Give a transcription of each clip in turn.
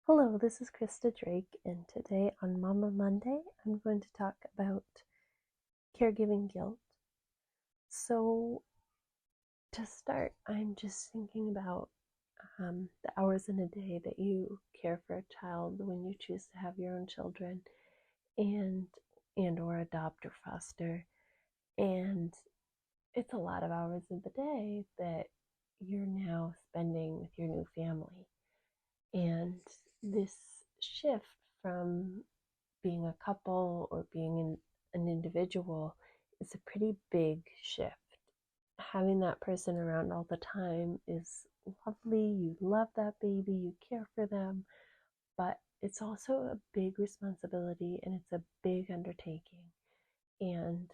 Hello, this is Krista Drake, and today on Mama Monday, I'm going to talk about caregiving guilt. So, to start, I'm just thinking about the hours in a day that you care for a child when you choose to have your own children, and or adopt or foster. And it's a lot of hours of the day that you're now spending with your new family. And this shift from being a couple or being an individual is a pretty big shift. Having that person around all the time is lovely. You love that baby, you care for them, but it's also a big responsibility and it's a big undertaking. And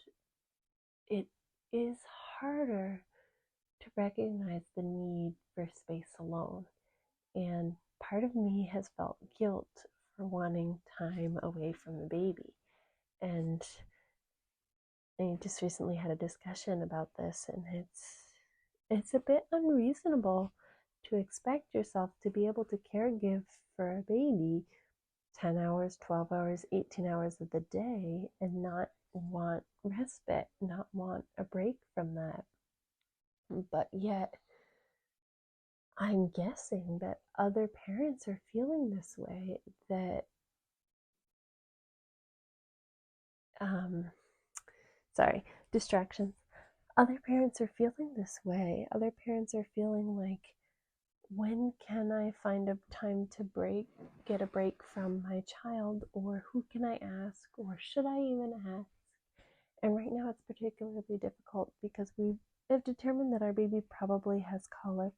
it is harder to recognize the need for space alone. And part of me has felt guilt for wanting time away from the baby. And I just recently had a discussion about this, and it's a bit unreasonable to expect yourself to be able to caregive for a baby 10 hours, 12 hours, 18 hours of the day and not want respite, not want a break from that. But yet, I'm guessing that other parents are feeling this way, that sorry, distractions. Other parents are feeling this way. Other parents are feeling like, when can I find a time to get a break from my child, or who can I ask, or should I even ask? And right now it's particularly difficult because we have determined that our baby probably has colic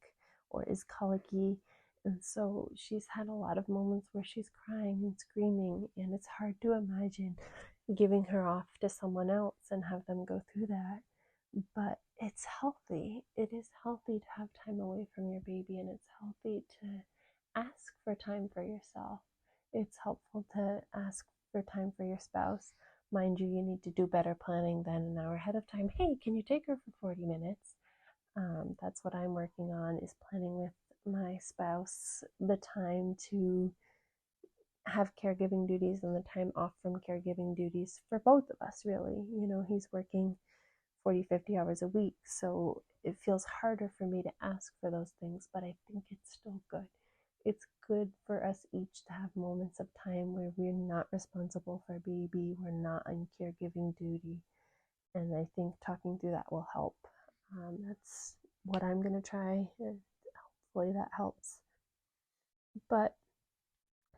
or is colicky. And so she's had a lot of moments where she's crying and screaming, and it's hard to imagine giving her off to someone else and have them go through that. But it's healthy. It is healthy to have time away from your baby, and it's healthy to ask for time for yourself. It's helpful to ask for time for your spouse. Mind you, you need to do better planning than an hour ahead of time. Hey, can you take her for 40 minutes? That's what I'm working on, is planning with my spouse the time to have caregiving duties and the time off from caregiving duties for both of us, really. You know, he's working 40, 50 hours a week, so it feels harder for me to ask for those things, but I think it's still good. It's good for us each to have moments of time where we're not responsible for a baby, we're not on caregiving duty, and I think talking through that will help. That's what I'm going to try, and hopefully that helps. But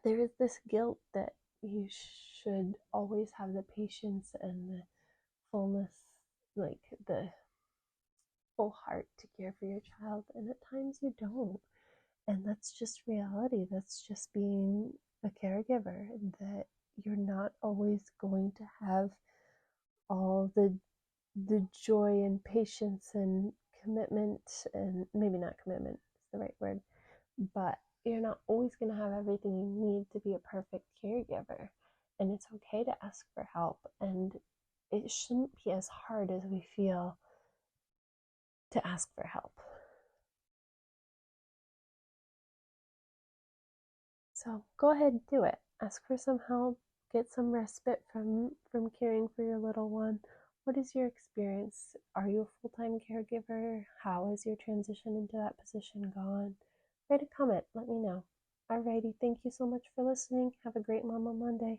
there is this guilt that you should always have the patience and the fullness, like the full heart to care for your child, and at times you don't. And that's just reality. That's just being a caregiver, that you're not always going to have all the joy and patience and commitment, and maybe not commitment is the right word, but you're not always going to have everything you need to be a perfect caregiver. And it's okay to ask for help, and it shouldn't be as hard as we feel to ask for help. So go ahead and do it. Ask for some help, get some respite from caring for your little one. What is your experience? Are you a full-time caregiver? How has your transition into that position gone? Write a comment, let me know. Alrighty, thank you so much for listening. Have a great Mama Monday.